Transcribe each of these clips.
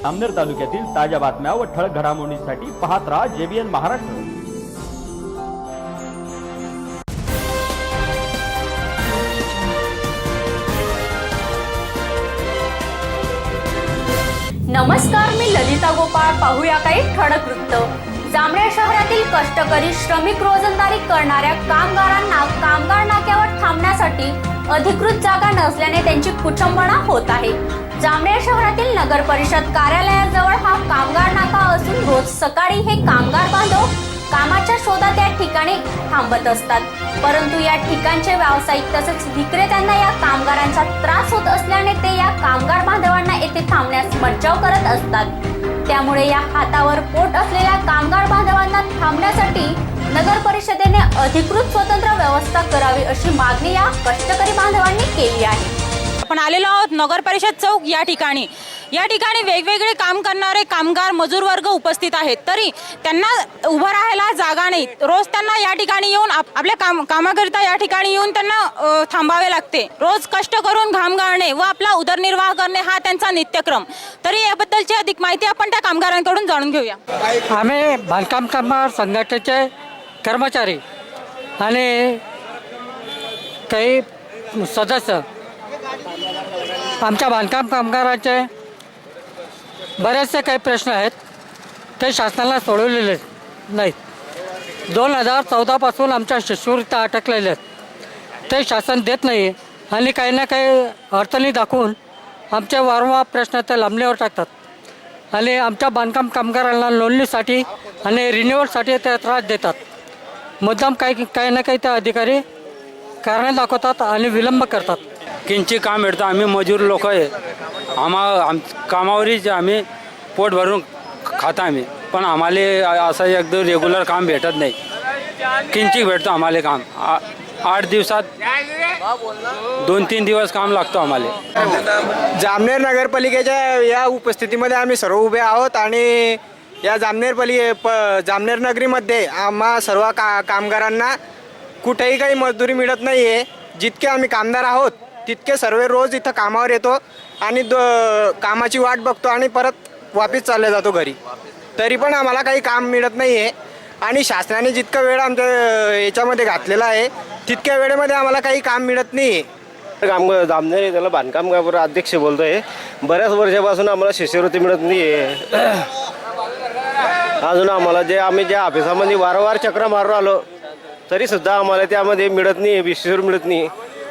जामनेर तालुक्यातील ताज्या बातम्या व ठळक घडामोडींसाठी पाहत राहा JBN महाराष्ट्र। नमस्कार, मी ललिता गोपाळ। पाहूया काही ठळक वृत्त। जामनेर शहरातील कष्टकरी श्रमिक रोजंदारी करणाऱ्या कामगारांना कामगार नाक्यावर थांबण्यासाठी अधिकृत जागा नसल्याने त्यांची कुचंबणा होत आहे। जामनेर शहरातील नगर परिषद कार्यालयाजवळ हा कामगार नाका असून रोज सकाळी हे कामगार बांधव कामाच्या शोधात या ठिकाणी थांबत असतात, परंतु या ठिकाणचे व्यावसायिक तसेच विक्रेत्यांना या कामगारांचा त्रास होत असल्याने ते या कामगार बांधवांना येथे थांबण्यास मज्जाव करत असतात। त्यामुळे या हातावर पोट असलेल्या कामगार बांधवांना थांबण्यासाठी नगर परिषदेने अधिकृत स्वतंत्र व्यवस्था करावी अशी मागणी या कष्टकरी बांधवांनी केली आहे। आपण आलेलो आहोत नगर परिषद चौक या ठिकाणी वेगवेगळे काम करणारे कामगार मजूर वर्ग उपस्थित आहेत, तरी त्यांना उभं राहायला जागा नाही। रोज त्यांना या ठिकाणी येऊन आपल्या कामाकरिता या ठिकाणी येऊन त्यांना थांबावे लागते। रोज कष्ट करून घाम गाळणे व आपला उदरनिर्वाह करणे हा त्यांचा नित्यक्रम। तरी याबद्दलची अधिक माहिती आपण त्या कामगारांकडून जाणून घेऊया। आम्ही बांधकाम कामगार संघटनेचे कर्मचारी आणि काही सदस्य आमच्या बांधकाम कामगारांचे बरेचसे काही प्रश्न आहेत ते शासनाला सोडवलेले नाहीत। 2014 पासून आमच्या शिष्यवृत्त्या अटकलेल्या आहेत, ते शासन देत नाही आणि काही ना काही अडचणी दाखवून आमचे वारंवार प्रश्न ते लांबणीवर टाकतात आणि आमच्या बांधकाम कामगारांना नोंदणीसाठी आणि रिन्युअलसाठी ते त्रास देतात। मुद्दाम काही ना काही ते अधिकारी कारण दाखवतात आणि विलंब करतात। किंचित काम भेटतं, आम्ही मजूर लोक आहे, कामावरच आम्ही पोट भरून खाता आम्ही, पण आम्हाला असं एकदम रेग्युलर काम भेटत नाही। किंचित भेटतं आम्हाला काम, 8 दिवसात 2-3 दिवस काम लागतो आम्हाला। जामनेर नगरपालिकेच्या या उपस्थितीमध्ये आम्ही सर्व उभे आहोत आणि या जामनेर नगरीमध्ये आम्हा सर्व कामगारांना कुठेही काही मजुरी मिळत नाही आहे। जितके आम्ही कामगार आहोत तितके सर्व रोज इथं कामावर येतो आणि कामाची वाट बघतो आणि परत वापस चालले जातो घरी, तरी पण आम्हाला काही काम मिळत नाही आहे। आणि शासनाने जितका वेळ आमच्या याच्यामध्ये घातलेला आहे तितक्या वेळेमध्ये आम्हाला काही काम मिळत नाही आहे। जामनेर त्याला बांधकाम कामगार अध्यक्ष बोलतोय, बऱ्याच वर्षापासून आम्हाला शिष्यवृत्ती मिळत नाही आहे। अजून आम्हाला आम्ही ज्या ऑफिसामध्ये वारंवार चक्र मारून आलो तरीसुद्धा आम्हाला त्यामध्ये मिळत नाही, शिष्यवृत्ती मिळत नाही।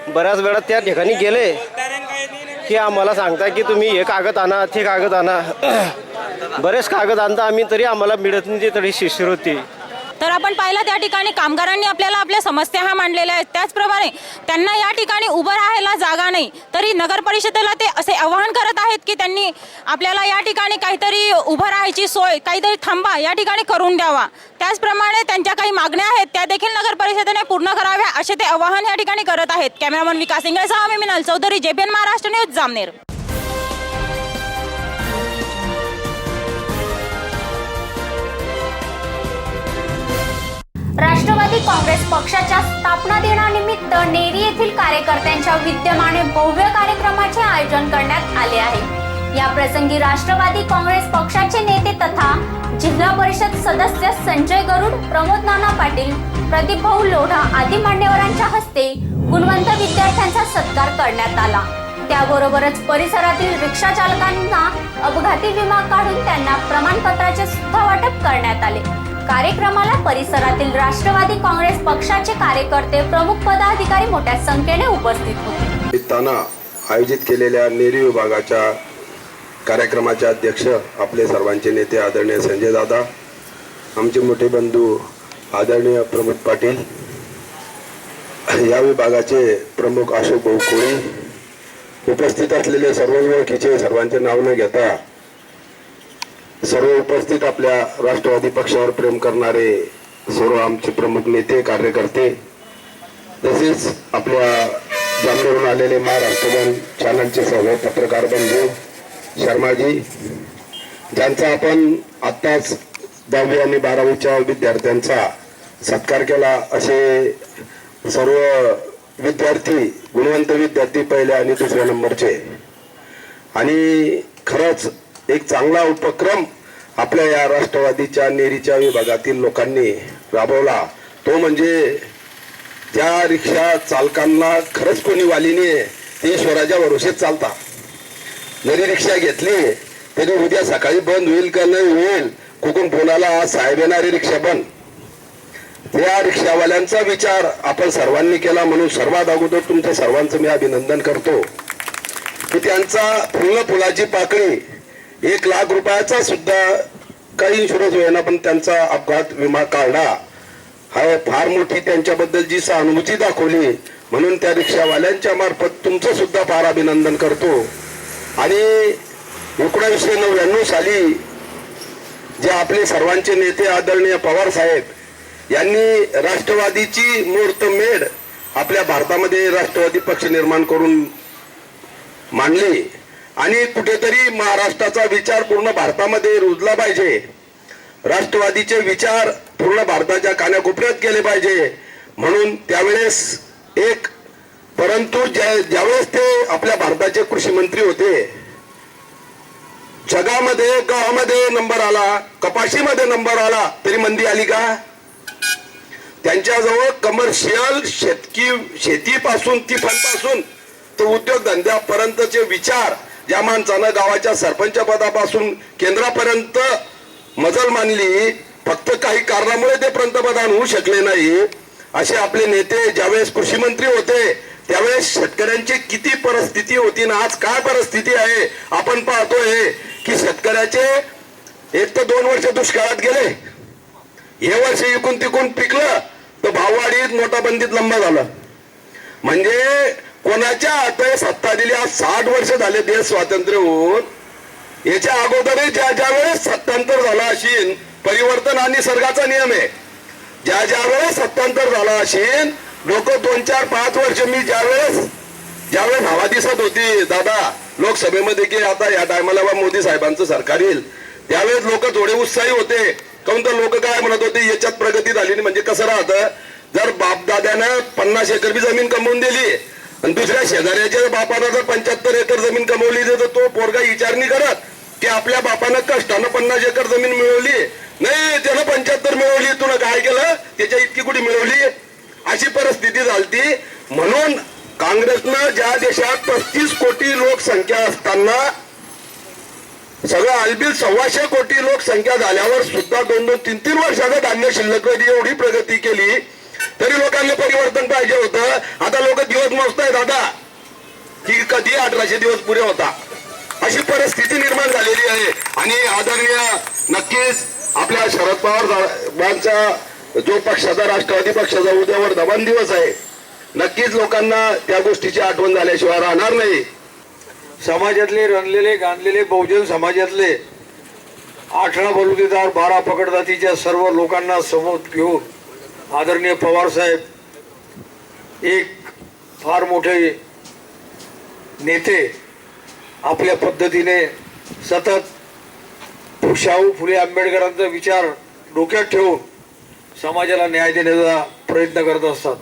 बऱ्याच वेळा त्या ठिकाणी गेले की आम्हाला सांगता की तुम्ही हे कागद आणा ते कागद आणा, बरेच कागद आणता आम्ही तरी आम्हाला मिळत नाही तरी शिष्यवृत्ती। तर आपण पाहिलं त्या ठिकाणी कामगारांनी आपल्या समस्या ह्या मांडलेल्या आहेत, त्याचप्रमाणे त्यांना या ठिकाणी उभं राहायला जागा नाही, तरी नगर परिषदेला ते असे आवाहन करत आहेत की त्यांनी आपल्याला या ठिकाणी काहीतरी उभं राहायची सोय, काहीतरी थांबा या ठिकाणी करून द्यावा। त्याचप्रमाणे त्यांच्या काही मागण्या आहेत त्या देखील नगर परिषदेने पूर्ण कराव्या असे ते आवाहन या ठिकाणी करत आहेत। कॅमेरामन विकास इंगळेसह मी मिनल चौधरी, JBN महाराष्ट्र न्यूज, जामनेर। राष्ट्रवादी काँग्रेस पक्षाच्या स्थापना दिनानिमित्त नेरी येथील कार्यकर्त्यांच्या विद्यमाने भव्य कार्यक्रमाचे आयोजन करण्यात आले आहे। या प्रसंगी राष्ट्रवादी काँग्रेस पक्षाचे नेते तथा जिल्हा परिषद सदस्य संजय गरुड, प्रमोद नाना पाटील, प्रदीप भाऊ लोढा आदी मान्यवरांच्या हस्ते गुणवंत विद्यार्थ्यांचा सत्कार करण्यात आला। त्याबरोबरच परिसरातील रिक्षा चालकांना अपघाती विमा काढून त्यांना प्रमाणपत्राचे सुद्धा वाटप करण्यात आले। कार्यक्रमाला परिसरातील राष्ट्रवादी काँग्रेस पक्षाचे कार्यकर्ते, प्रमुख पदाधिकारी मोठ्या संख्येने उपस्थित होते। ताना आयोजित केलेल्या नेरी विभागाच्या कार्यक्रमाचे अध्यक्ष आपले सर्वांचे नेते आदरणीय संजय दादा, आमचे मोठे बंधू आदरणीय प्रमोद पाटील, या विभागाचे प्रमुख अशोक भाऊ कोळी, उपस्थित असलेले सर्व ओळखीचे सर्वांचे नाव न घेता सर्व उपस्थित आपल्या राष्ट्रवादी पक्षावर प्रेम करणारे सर्व आमचे प्रमुख नेते कार्यकर्ते, तसेच आपल्या जामनेरहून आलेले महाराष्ट्रभर चॅनलचे सर्व पत्रकार बंधू शर्माजी, ज्यांचा आपण आत्ताच 10वी आणि 12वीच्या विद्यार्थ्यांचा सत्कार केला, असे सर्व विद्यार्थी, गुणवंत विद्यार्थी पहिल्या आणि दुसऱ्या नंबरचे, आणि खरंच एक चांगला उपक्रम आपल्या या राष्ट्रवादीच्या नेरीच्या विभागातील लोकांनी राबवला, तो म्हणजे त्या रिक्षा चालकांना खरंच कोणी वाली नाही, ते ईश्वराच्या भरोश्यात चालता. जरी रिक्षा घेतली तरी उद्या सकाळी बंद होईल का नाही होईल, कुठून फोनाला आज साहेब येणारी रिक्षा बंद. त्या रिक्षावाल्यांचा विचार आपण सर्वांनी केला, म्हणून सर्वात अगोदर तुमच्या सर्वांचं मी अभिनंदन करतो की त्यांचा फुलाची पाकळी 1 लाख रुपयाचा सुद्धा काही इन्शुरन्स होईना पण त्यांचा अपघात विमा काढला. हा फार मोठी त्यांच्याबद्दल जी सहानुभूती दाखवली, म्हणून त्या रिक्षावाल्यांच्या मार्फत तुमचं सुद्धा फार अभिनंदन करतो. आणि 1999 साली जे आपले सर्वांचे नेते आदरणीय पवार साहेब यांनी राष्ट्रवादीची मुहूर्तमेढ आपल्या भारतामध्ये राष्ट्रवादी पक्ष निर्माण करून मांडली आणि कुठेतरी महाराष्ट्राचा विचार पूर्ण भारतामध्ये रुजला पाहिजे, राष्ट्रवादीचे विचार पूर्ण भारताच्या कानाकोपऱ्यात केले पाहिजे म्हणून त्यावेळेस एक. परंतु ज्यावेळेस ते आपल्या भारताचे कृषी मंत्री होते, जगामध्ये गावामध्ये नंबर आला, कपाशीमध्ये नंबर आला, तरी मंदी आली का? त्यांच्याजवळ कमर्शियल शेतीपासून तिफांपासून तर उद्योगधंद्यापर्यंतचे विचार, ज्या माणसानं गावाच्या सरपंच पदापासून केंद्रापर्यंत मजल मानली, फक्त काही कारणामुळे ते पंतप्रधान होऊ शकले नाही, असे आपले नेते ज्यावेळेस कृषी मंत्री होते त्यावेळेस शेतकऱ्यांची किती परिस्थिती होती ना आज काय परिस्थिती आहे आपण पाहतोय की शेतकऱ्याचे 1 ते 2 वर्ष दुष्काळात गेले, हे वर्ष इकून तिकून पिकलं तर भाववाढीत नोटाबंदीत लंबा झालं. म्हणजे कोणाच्या हातात सत्ता दिली? आज 60 वर्ष झाले देश स्वातंत्र्य होऊन. याच्या अगोदरही ज्या वेळेस सत्तांतर झाला असेल, परिवर्तन हा निसर्गाचा नियम आहे, ज्या वेळेस सत्तांतर झाला असेल, लोक 2, 4, 5 वर्ष मी ज्यावेळेस हवा दिसत होती दादा लोकसभेमध्ये की आता या टायमाला मोदी साहेबांचं सरकार येईल, त्यावेळेस लोक थोडे उत्साही होते. काऊन तर लोक काय म्हणत होते, याच्यात प्रगती झाली नाही. म्हणजे कसं राहतं, जर बापदाद्यानं 50 एकर बी जमीन कमवून दिली आणि दुसऱ्या शेजाऱ्याच्या बापानं जर 75 एकर जमीन कमवली तर तो पोरगा विचार नाही करत की आपल्या बापानं कष्टानं 50 एकर जमीन मिळवली नाही, त्यानं 75 मिळवली, तुला काय केलं त्याच्या इतकी कुठे मिळवली, अशी परिस्थिती झालती. म्हणून काँग्रेसनं ज्या देशात 35 कोटी लोकसंख्या असताना सगळं अलबिल 125 कोटी लोकसंख्या झाल्यावर सुद्धा 2-2, 3-3 वर्षाचं धान्य शिल्लक एवढी प्रगती केली, तरी लोकांना परिवर्तन पाहिजे होतं. आता लोक दिवस मोजताय दादा की कधी 1800 दिवस पुरे होता, अशी परिस्थिती निर्माण झालेली आहे. आणि आदरणीय नक्कीच आपल्या शरद पवार साहेबांचा जो पक्षाचा राष्ट्रवादी पक्षाचा उद्यावर दबान दिवस आहे, नक्कीच लोकांना त्या गोष्टीची आठवण झाल्याशिवाय राहणार नाही. समाजातले रणलेले गांधलेले बहुजन समाजातले 18 बलुतेदार 12 पकडजातीच्या सर्व लोकांना समोर घेऊन आदरणीय पवार साहेब एक फार मोठे नेते आपल्या पद्धतीने सतत शाहू फुले आंबेडकरांचा विचार डोक्यात ठेवून समाजाला न्याय देण्याचा प्रयत्न करत असतात.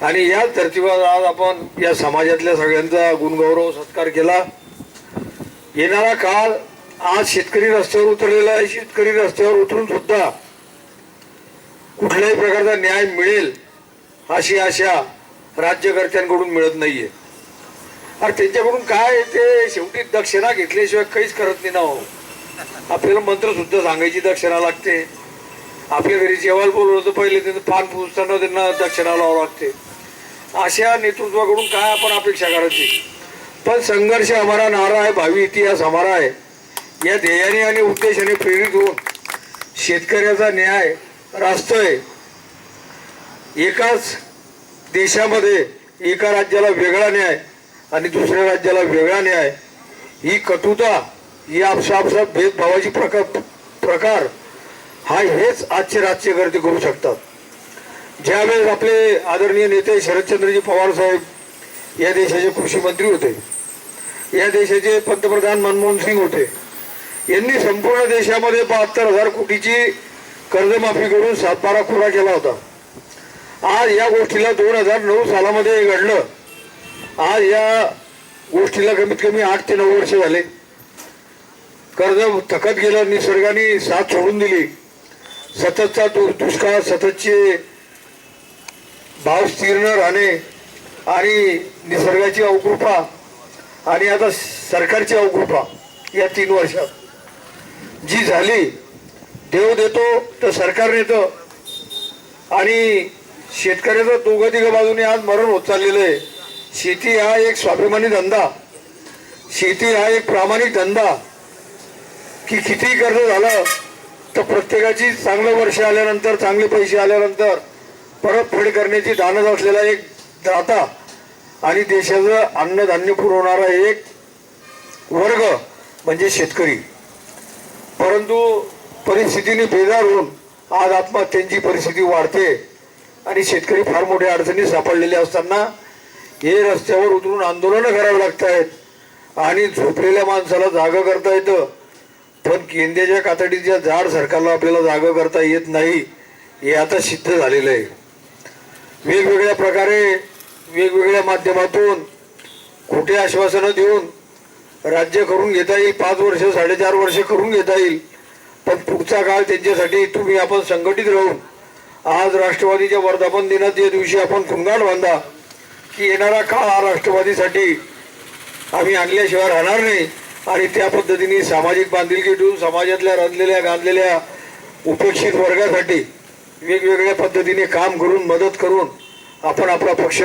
आणि या धर्तीवर आज आपण या समाजातल्या सगळ्यांचा गुणगौरव सत्कार केला. येणारा काळ आज शेतकरी रस्त्यावर उतरलेला आहे. शेतकरी रस्त्यावर उतरून सुद्धा कुठल्याही प्रकारचा न्याय मिळेल अशी आशा राज्यकर्त्यांकडून मिळत नाहीये. अरे त्यांच्याकडून काय, ते शेवटी दक्षिणा घेतल्याशिवाय काहीच करत नाही ना हो. आपल्याला मंत्र सुद्धा सांगायची दक्षिणा लागते. आपल्या घरी जेवायला बोलवलं तर पहिले त्यांचं पान पुसताना त्यांना दक्षिणा लावावं लागते. अशा नेतृत्वाकडून काय आपण अपेक्षा करायची. पण संघर्ष हमारा नारा आहे, भावी इतिहास हमारा आहे, या ध्येयाने आणि उद्देशाने प्रेरित होऊन शेतकऱ्याचा न्याय रास्तोय. एकाच देशामध्ये एका राज्याला वेगळा न्याय आणि दुसऱ्या राज्याला वेगळा न्याय, ही कटुता, ही आपसापसात भेदभावाची प्रकार हा हेच आजचे राज्यकर्ते करू शकतात. ज्यावेळेस आपले आदरणीय नेते शरदचंद्रजी पवार साहेब या देशाचे कृषी मंत्री होते, या देशाचे पंतप्रधान मनमोहन सिंग होते, यांनी संपूर्ण देशामध्ये 72,000 कोटीची कर्जमाफी करून 7-12 खुरा केला होता. आज या गोष्टीला 2009 सालामध्ये घडलं. आज या गोष्टीला कमीत कमी 8 ते 9 वर्ष झाले. कर्ज थकत गेलं, निसर्गाने साथ सोडून दिली, सततचा दुष्काळ, सततचे भाव स्थिर न राहणे आणि निसर्गाची अवकृपा आणि आता सरकारची अवकृपा या 3 वर्षात जी झाली, देव देतो तर सरकार नेतं आणि शेतकऱ्याचं दोघं तिघं बाजूने आज मरण होत चाललेलं आहे. शेती हा एक स्वाभिमानी धंदा, शेती हा एक प्रामाणिक धंदा की कितीही कर्ज झालं तर प्रत्येकाची चांगलं वर्ष आल्यानंतर, चांगले पैसे आल्यानंतर परतफेड करण्याची दानत असलेला एक दाता आणि देशाचं अन्नधान्य पुरवणारा एक वर्ग म्हणजे शेतकरी. परंतु परिस्थितीने बेजार होऊन आज आत्महत्यांची परिस्थिती वाढते आणि शेतकरी फार मोठ्या अडचणीत सापडलेले असताना हे रस्त्यावर उतरून आंदोलनं करावी लागत आहेत आणि झोपलेल्या माणसाला जागं करता येतं, पण केंद्राच्या कातडीच्या जाड सरकारला आपल्याला जागं करता येत नाही, हे आता सिद्ध झालेलं आहे. वेगवेगळ्या प्रकारे वेगवेगळ्या माध्यमातून खोटे आश्वासनं देऊन राज्य करून घेता येईल, 5 वर्ष 4.5 वर्ष करून घेता येईल, पण पुढचा काळ त्यांच्यासाठी तुम्ही आपण संघटित राहून आज राष्ट्रवादीच्या वर्धापन दिनाच्या दिवशी आपण खुणगाट बांधा की येणारा काळ हा राष्ट्रवादीसाठी आम्ही आणल्याशिवाय राहणार नाही आणि त्या पद्धतीने सामाजिक बांधिलकी ठेवून समाजातल्या रंजलेल्या गांजलेल्या उपेक्षित वर्गासाठी वेगवेगळ्या पद्धतीने काम करून मदत करून आपण आपला पक्ष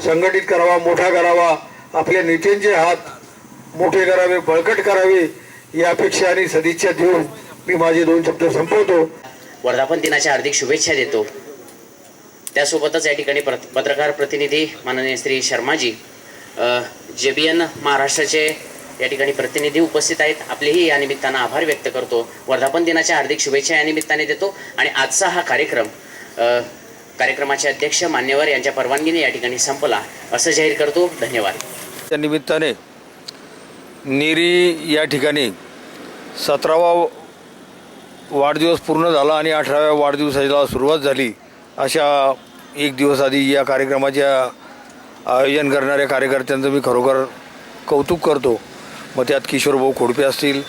संघटित करावा, मोठा करावा, आपल्या नेत्यांचे हात मोठे करावे, बळकट करावे या अपेक्षा आणि सदिच्छा देऊन मी माझे 2 शब्द संपवतो. वर्धापन दिनाच्या हार्दिक शुभेच्छा देतो. त्यासोबतच या ठिकाणी पत्रकार प्रतिनिधी माननीय श्री शर्माजी, JBN महाराष्ट्राचे या ठिकाणी प्रतिनिधी उपस्थित आहेत. आपलेही या निमित्तानं आभार व्यक्त करतो. वर्धापन दिनाच्या हार्दिक शुभेच्छा या निमित्ताने देतो आणि आजचा हा कार्यक्रमाचे अध्यक्ष मान्यवर यांच्या परवानगीने या ठिकाणी संपला असं जाहीर करतो. धन्यवाद. त्या निमित्ताने नेरी या ठिकाणी 17वा वाढदिवस पूर्ण झाला आणि 18व्या वाढदिवसाला सुरुवात झाली. अशा 1 दिवस आधी या कार्यक्रमाच्या आयोजन करणाऱ्या कार्यकर्त्यांचं मी खरोखर कौतुक करतो. मग त्यात किशोरभाऊ खोडपे असतील,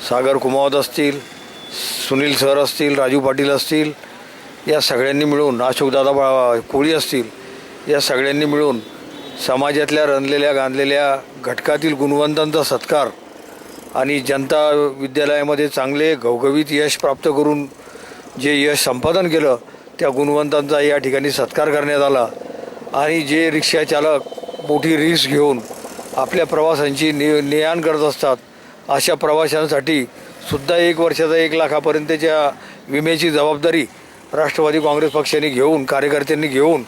सागर कुमावत असतील, सुनील सर असतील, राजू पाटील असतील, या सगळ्यांनी मिळून, अशोकदादा कोळी असतील, या सगळ्यांनी मिळून समाजातल्या रंजलेल्या गांजलेल्या घटकातील गुणवंतांचा सत्कार आणि जनता विद्यालयामध्ये चांगले घवघवीत यश प्राप्त करून जे यश संपादन केलं त्या गुणवंतांचा या ठिकाणी सत्कार करण्यात आला. आणि जे रिक्षा चालक मोठी रिस्क घेऊन आपल्या प्रवाशांची ने-आण करत असतात अशा प्रवाशांसाठी सुद्धा 1 वर्षाचा 1 लाखापर्यंतच्या विम्याची जबाबदारी राष्ट्रवादी काँग्रेस पक्षाने घेऊन, कार्यकर्त्यांनी घेऊन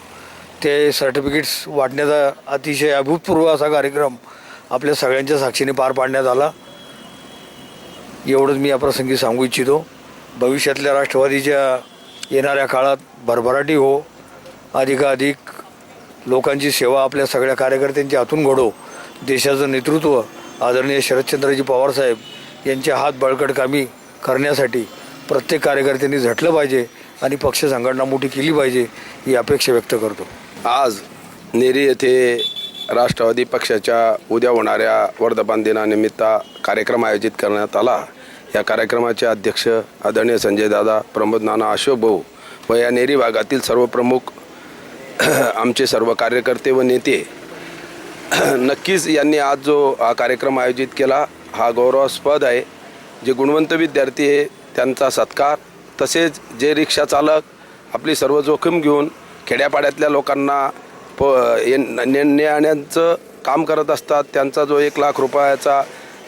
ते सर्टिफिकेट्स वाटण्याचा अतिशय अभूतपूर्व असा कार्यक्रम आपल्या सगळ्यांच्या साक्षीने पार पाडण्यात आला. एवढंच मी या प्रसंगी सांगू इच्छितो. भविष्यातल्या राष्ट्रवादीच्या येणाऱ्या काळात भरभराटी हो, अधिकाधिक लोकांची सेवा आपल्या सगळ्या कार्यकर्त्यांच्या हातून घडो. देशाचं नेतृत्व आदरणीय शरदचंद्रजी पवारसाहेब यांच्या हात बळकट कामी करण्यासाठी प्रत्येक कार्यकर्त्यांनी झटलं पाहिजे आणि पक्ष संघटना मोठी केली पाहिजे ही अपेक्षा व्यक्त करतो. आज नेरी येथे राष्ट्रवादी पक्षाच्या उद्या होणाऱ्या वर्धापन दिनानिमित्त कार्यक्रम आयोजित करण्यात आला. या कार्यक्रमाचे अध्यक्ष आदरणीय संजयदादा, प्रमोद नाना, अशोक भाऊ व या नेरी भागातील सर्व प्रमुख आमचे सर्व कार्यकर्ते व नेते, नक्कीच यांनी आज जो हा कार्यक्रम आयोजित केला हा गौरवास्पद आहे. जे गुणवंत विद्यार्थी आहे त्यांचा सत्कार, तसेच जे रिक्षा चालक आपली सर्व जोखीम घेऊन खेड्यापाड्यातल्या लोकांना नेण्याचं काम करत असतात त्यांचा जो 1 लाख रुपयाचा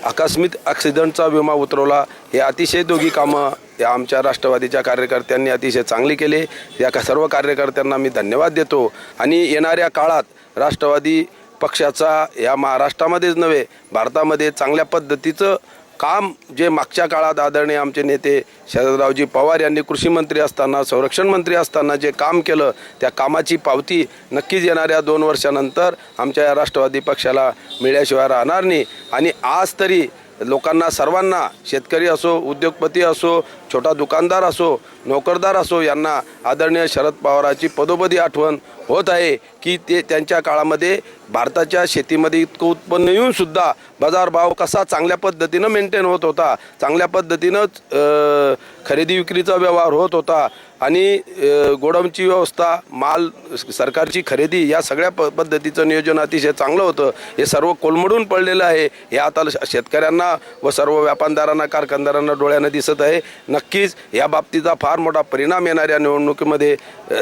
आकस्मिक ॲक्सिडेंटचा विमा उतरवला, हे अतिशय दोघी कामं या आमच्या राष्ट्रवादीच्या कार्यकर्त्यांनी अतिशय चांगली केली. या सर्व कार्यकर्त्यांना मी धन्यवाद देतो. आणि येणाऱ्या काळात राष्ट्रवादी पक्षाचा या महाराष्ट्रामध्येच नव्हे भारतामध्ये चांगल्या पद्धतीचं काम जे मागच्या काळात आदरणीय आमचे नेते शरदरावजी पवार यांनी कृषी मंत्री असताना, संरक्षण मंत्री असताना जे काम केलं त्या कामाची पावती नक्कीच येणाऱ्या 2 वर्षानंतर आमच्या या राष्ट्रवादी पक्षाला मिळाल्याशिवाय राहणार नाही. आणि आज तरी लोकांना सर्वांना, शेतकरी असो, उद्योगपती असो, छोटा दुकानदार असो, नोकरदार असो, यांना आदरणीय शरद पवारांची पदोपदी आठवण होत आहे की ते त्यांच्या काळामध्ये भारताच्या शेतीमध्ये इतकं उत्पन्न येऊनसुद्धा बाजारभाव कसा चांगल्या पद्धतीनं मेंटेन होत होता, चांगल्या पद्धतीनं खरेदी विक्रीचा व्यवहार होत होता आणि गोडाऊनची व्यवस्था, माल सरकारची खरेदी या सगळ्या पद्धतीचं नियोजन अतिशय चांगलं होतं. हे सर्व कोलमडून पडलेलं आहे. हे आता शेतकऱ्यांना व सर्व व्यापारदारांना, कारखानदारांना डोळ्यानं दिसत आहे. नक्कीच या बाबतीचा फार मोठा परिणाम येणाऱ्या निवडणुकीमध्ये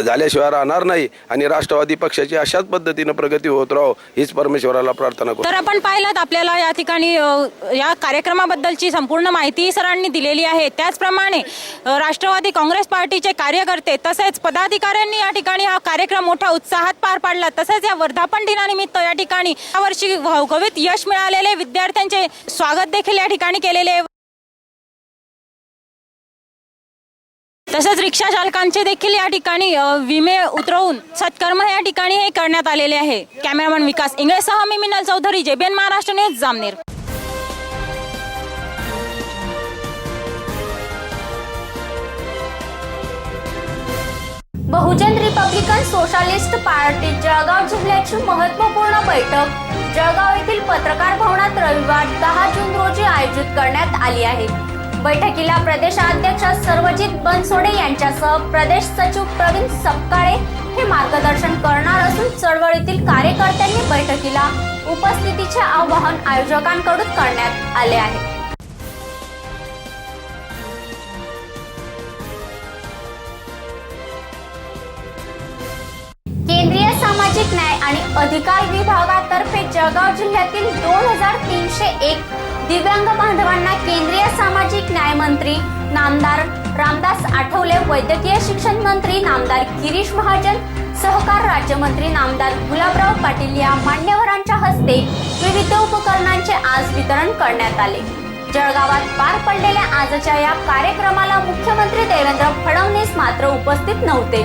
झाल्याशिवाय राहणार नाही आणि राष्ट्रवादी पक्षाची अशाच पद्धतीनं प्रगती होत राहो हीच परमेश्वराला प्रार्थना करतो. तर आपण पाहिलं आपल्याला या ठिकाणी या कार्यक्रमाबद्दलची संपूर्ण माहिती सरांनी दिलेली आहे. त्याचप्रमाणे राष्ट्रवादी काँग्रेस पार्टीचे कार्यकर्ते तसेच पदाधिकाऱ्यांनी या ठिकाणी हा कार्यक्रम मोठ्या उत्साहात पार पाडला. तसेच या वर्धापन दिनानिमित्त या ठिकाणी यावर्षी घवघवीत यश मिळालेले विद्यार्थ्यांचे स्वागत देखील या ठिकाणी केलेले. तसेच रिक्षा चालकांचे देखील या ठिकाणी विमे उतरवून सत्कर्म या ठिकाणी हे करण्यात आलेले आहे. कॅमेरामन विकास इंगळेसह मी मिनल चौधरी, जेबीएन महाराष्ट्र न्यूज, जामनेर. बहुजन रिपब्लिकन सोशलिस्ट पार्टी जळगाव जिल्ह्याची महत्त्वपूर्ण बैठक जळगाव येथील पत्रकार भवनात रविवार 10 जून रोजी आयोजित करण्यात आली आहे. बैठकीला प्रदेशाध्यक्ष सर्वजित बनसोडे यांच्यासह प्रदेश सचिव प्रवीण सपकाळे हे मार्गदर्शन करणार असून चळवळीतील कार्यकर्त्यांनी बैठकीला उपस्थितीचे आवाहन आयोजकांकडून करण्यात आले आहे. केंद्रीय सामाजिक न्याय आणि अधिकार विभागातर्फे जळगाव जिल्ह्यातील 2301 दिव्यांग बांधवांना केंद्रीय सामाजिक न्याय मंत्री नामदार रामदास आठवले, वैद्यकीय शिक्षण मंत्री नामदार गिरीश महाजन, सहकार राज्यमंत्री नामदार गुलाबराव पाटील या मान्यवरांच्या हस्ते विविध उपकरणांचे आज वितरण करण्यात आले. जळगावात पार पडलेल्या आजच्या या कार्यक्रमाला मुख्यमंत्री देवेंद्र फडणवीस मात्र उपस्थित नव्हते.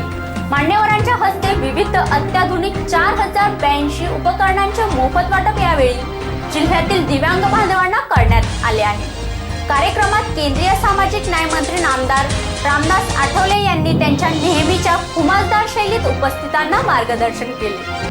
मान्यवरांच्या हस्ते विविध अत्याधुनिक 4082 उपकरणांचे मोफत वाटप यावेळी जिल्ह्यातील दिव्यांग बांधवांना करण्यात आले आहे. कार्यक्रमात केंद्रीय सामाजिक न्याय मंत्री नामदार रामदास आठवले यांनी त्यांच्या नेहमीच्या खुमासदार शैलीत उपस्थितांना मार्गदर्शन केले.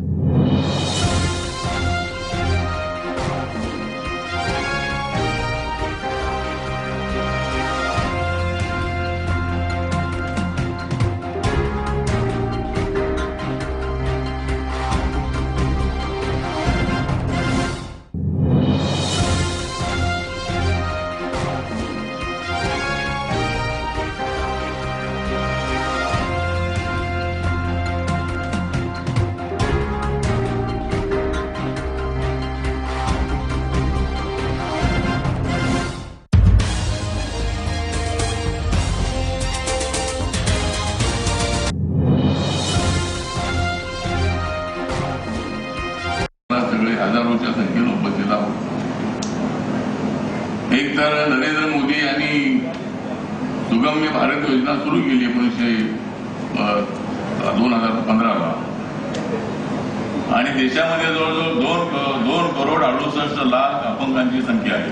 हजारोच्या संख्येनं उपस्थित आहोत. एक तर नरेंद्र मोदी यांनी सुगम्य भारत योजना सुरू केली 2015ला आणि देशामध्ये जवळजवळ 2 करोड 68 लाख अपंगांची संख्या आहे.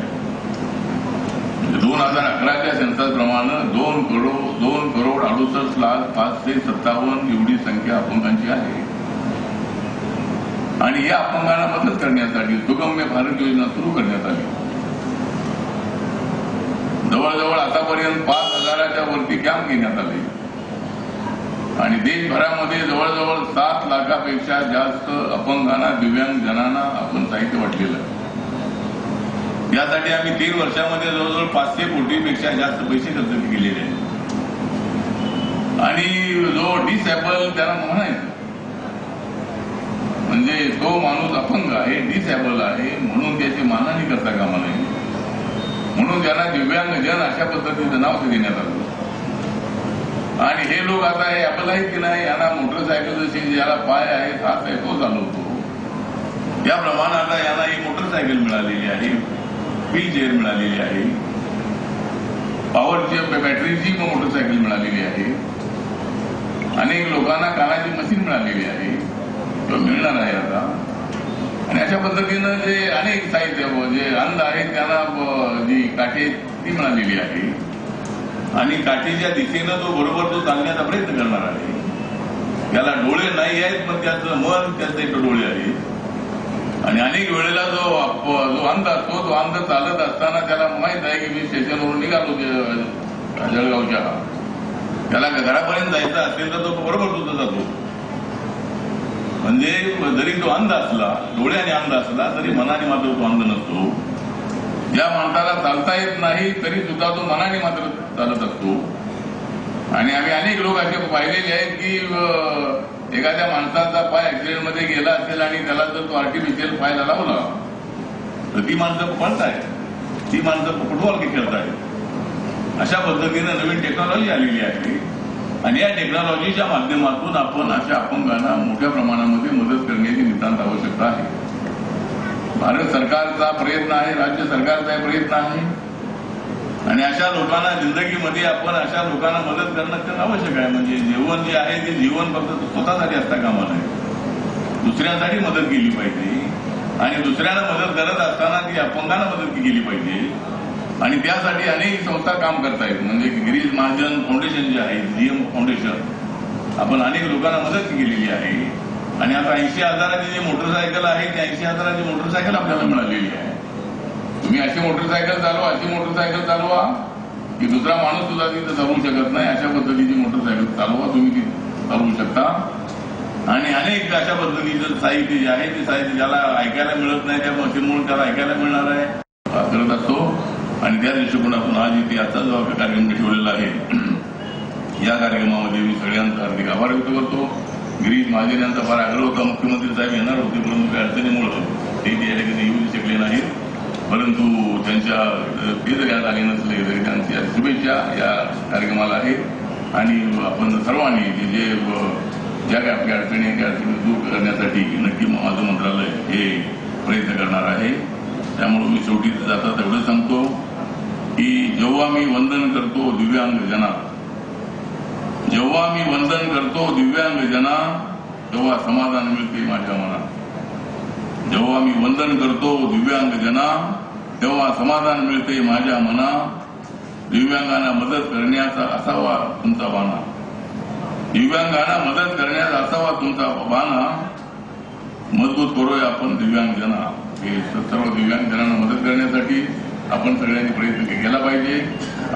2011च्या सेन्ससप्रमाणे 2 करोड 68 लाख 557 एवढी संख्या अपंगांची आहे. आणि या अपंगांना मदत करण्यासाठी सुगम्य भारत योजना सुरू करण्यात आली. जवळजवळ आतापर्यंत 5000च्या वरती कॅम्प घेण्यात आले आणि देशभरामध्ये जवळजवळ 7 लाखापेक्षा जास्त अपंगांना, दिव्यांग जनांना आपण साहित्य वाटलेलं आहे. यासाठी आम्ही 3 वर्षामध्ये जवळजवळ 500 कोटीपेक्षा जास्त पैसे खर्च केलेले आहेत. आणि जो डिसॅबल त्याला म्हणायचं म्हणजे तो माणूस अपंग आहे, डिसॅबल आहे म्हणून त्याची मानहानी करता कामा नये म्हणून त्यांना दिव्यांग जन अशा पद्धतीचं नाव देण्यात आलं. आणि हे लोक आता हे ऍपल आहेत की नाही, यांना मोटरसायकल जशी ज्याला पाय आहेत, हात आहे तो चालवतो, याप्रमाणे आता यांना ही मोटरसायकल मिळालेली आहे, व्हीलचेअर मिळालेली आहे, पॉवरची बॅटरीची मोटरसायकल मिळालेली आहे, अनेक लोकांना कानाची मशीन मिळालेली आहे, तो मिळणार आहे. आता आणि अशा पद्धतीनं जे अनेक साहित्य जे अंध आहेत त्यांना जी काठी ती मिळालेली आहे आणि काठीच्या दिशेनं तो बरोबर तो चालण्याचा प्रयत्न करणार आहे. त्याला डोळे नाही आहेत पण त्याचं मन त्याचे डोळे आहेत आणि अनेक वेळेला जो अंध असतो तो अंध चालत असताना त्याला माहित आहे की मी स्टेशनवरून निघालो जळगावच्या, त्याला घरापर्यंत जायचं असेल तर तो बरोबर सुद्धा जातो. म्हणजे जरी तो अंध असला, डोळ्याने अंध असला तरी मनाने मात्र तो अंध नसतो. ज्या माणसाला चालता येत नाही तरी सुद्धा तो मनाने मात्र चालत असतो. आणि आम्ही अनेक लोक असे पाहिलेले आहेत की एखाद्या माणसाचा पाय ऍक्सिडेंटमध्ये गेला असेल आणि त्याला जर तो आर्टिफिशियल पायला लावला तर ती माणसं पळतायत, ती माणसं फुटबॉल खेळतायत. अशा पद्धतीनं नवीन टेक्नॉलॉजी आलेली आहे आणि या टेक्नॉलॉजीच्या माध्यमातून आपण अशा अपंगांना मोठ्या प्रमाणामध्ये मदत करण्याची नितांत आवश्यकता आहे. भारत सरकारचा प्रयत्न आहे, राज्य सरकारचा प्रयत्न आहे आणि अशा लोकांना जिंदगीमध्ये आपण अशा लोकांना मदत करणं अत्यंत आवश्यक आहे. म्हणजे जीवन जे आहे ते जीवन फक्त स्वतःसाठी असता कामा नये, दुसऱ्यांसाठी मदत केली पाहिजे आणि दुसऱ्यांना मदत करत असताना ती अपंगांना मदत केली पाहिजे. आणि त्यासाठी अनेक संस्था काम करतायत. म्हणजे गिरीश महाजन फाउंडेशन जे आहे, जीएम फाउंडेशन, आपण अनेक लोकांना मदत केलेली आहे. आणि आता 80,000ची जी मोटरसायकल आहे त्या 80,000ची मोटरसायकल आपल्याला मिळालेली आहे. तुम्ही अशी मोटरसायकल चालवा की दुसरा माणूस सुद्धा तिथं चालवू शकत नाही, अशा पद्धतीची मोटरसायकल चालवा, तुम्ही ती चालवू शकता. आणि अनेक अशा पद्धतीचं साहित्य जे आहे ते साहित्य ज्याला ऐकायला मिळत नाही त्या मशीनमुळे त्याला ऐकायला मिळणार आहे करत असतो. आणि त्या दृष्टिकोनातून आज इथे आजचा जो कार्यक्रम ठेवलेला आहे या कार्यक्रमामध्ये मी सगळ्यांचा हार्दिक आभार व्यक्त करतो. गिरीश महाजन यांचा फार आग्रह होता, मुख्यमंत्री साहेब येणार होते परंतु काही अडचणीमुळे ते या ठिकाणी येऊ शकले नाहीत. परंतु त्यांच्या ते जरी आज आले नसले तरी त्यांच्या शुभेच्छा या कार्यक्रमाला आहेत. आणि आपण सर्वांनी जे ज्या काही आपल्या अडचणी त्या अडचणी दूर करण्यासाठी नक्की माझं मंत्रालय हे प्रयत्न करणार आहे. त्यामुळे मी शेवटी जाता तेवढं सांगतो की जेव्हा मी वंदन करतो दिव्यांग जना, जेव्हा मी वंदन करतो दिव्यांग जना, तेव्हा समाधान मिळते माझ्या मना. जेव्हा मी वंदन करतो दिव्यांग जना, तेव्हा समाधान मिळते माझ्या मना. दिव्यांगांना मदत करण्याचा असावा तुमचा बाणा, दिव्यांगांना मदत करण्याचा असावा तुमचा बाणा. मजबूत करूया आपण दिव्यांग जना. हे सर्व दिव्यांग जनांना मदत करण्यासाठी आपण सगळ्यांनी प्रयत्न केला पाहिजे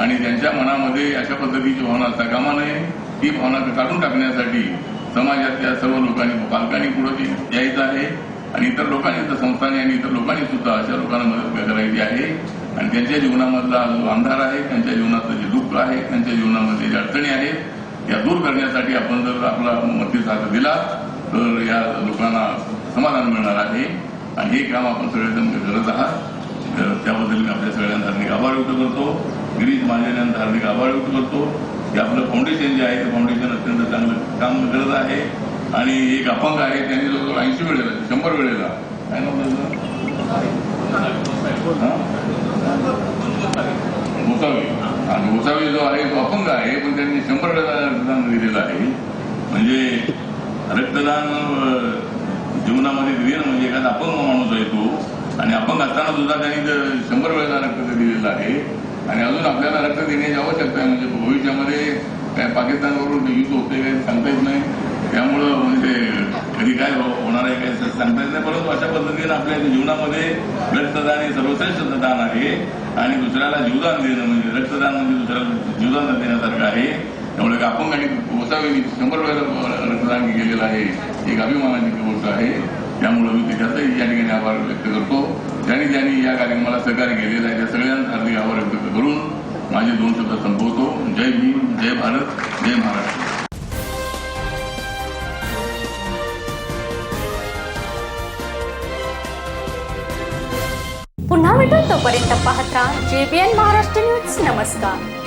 आणि त्यांच्या मनामध्ये अशा पद्धतीची भावना असता कामा नये. ती भावना काढून टाकण्यासाठी समाजातल्या सर्व लोकांनी, पालकांनी पुढे यायचं आहे आणि इतर लोकांनी, इतर संस्थांनी आणि इतर लोकांनी सुद्धा अशा लोकांना मदत करायची आहे. आणि त्यांच्या जीवनामधला जो अंधार आहे, त्यांच्या जीवनातलं जे दुःख आहे, त्यांच्या जीवनामध्ये ज्या अडचणी आहेत त्या दूर करण्यासाठी आपण जर आपला मदती साथ दिला तर या लोकांना समाधान मिळणार आहे. आणि हे काम आपण सगळेजण करत आहात. त्याबद्दल मी आपल्या सगळ्यांचा हार्दिक आभार व्यक्त करतो. गिरीश महाजन यांचा हार्दिक आभार व्यक्त करतो की आपलं फाउंडेशन जे आहे ते फाउंडेशन अत्यंत चांगलं काम करत आहे. आणि एक अपंग आहे त्यांनी जवळजवळ 80 वेळेला 100 वेळेला काय नव्हतं गोसावी, आणि गोसावी जो आहे तो अपंग आहे पण त्यांनी 100 वेळेला रक्तदान दिलेलं आहे. म्हणजे रक्तदान जीवनामध्ये दिलेलं म्हणजे एखादा अपंग माणूस आहे तो आणि अपंग असताना सुद्धा त्यांनी 100 वेळेला रक्त दिलेलं आहे. आणि अजून आपल्याला रक्त देण्याची आवश्यकता आहे. म्हणजे भविष्यामध्ये काय पाकिस्तानवरून युद्ध होते काही सांगता येत नाही, त्यामुळं म्हणजे कधी काय होणार आहे काय सांगता येत नाही. परंतु अशा पद्धतीनं आपल्या जीवनामध्ये रक्तदान हे सर्वश्रेष्ठ दान आहे आणि दुसऱ्याला जीवदान देणं म्हणजे रक्तदान म्हणजे दुसऱ्याला जीवदान देण्यासारखं आहे. त्यामुळे अपंग आणि गोसावींनी 100 वेळेला रक्तदान केलेलं आहे, एक अभिमानाची गोष्ट आहे. त्यामुळे मी त्याच्यातही या ठिकाणी आभार व्यक्त करतो. ज्यांनी या कार्यक्रमाला सहकार्य केलेलं आहे त्या सगळ्यांचा हार्दिक आभार व्यक्त करून माझे 2 शब्द संपवतो. जय भीम, जय भारत, जय महाराष्ट्र. पुन्हा भेटू, तोपर्यंत पाहत राहा JBN महाराष्ट्र न्यूज. नमस्कार.